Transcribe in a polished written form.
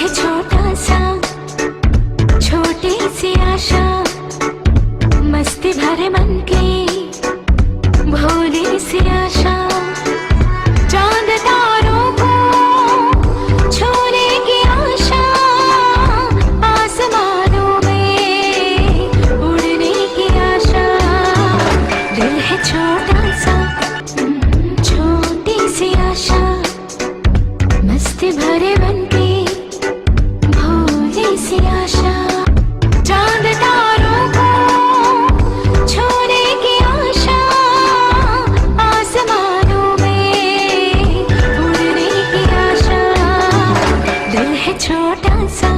है छोटा सा, छोटी सी आशा, मस्ती भरे मन की भोली सी आशा। चांद तारों को छूने की आशा, आसमानों में उड़ने की आशा। दिल है छोटा सा, छोटी सी आशा, मस्ती भरे मन की भोली सी आशा। चांद तारों को छूने की आशा, आसमानों में उड़ने की आशा। दिल है छोटा सा,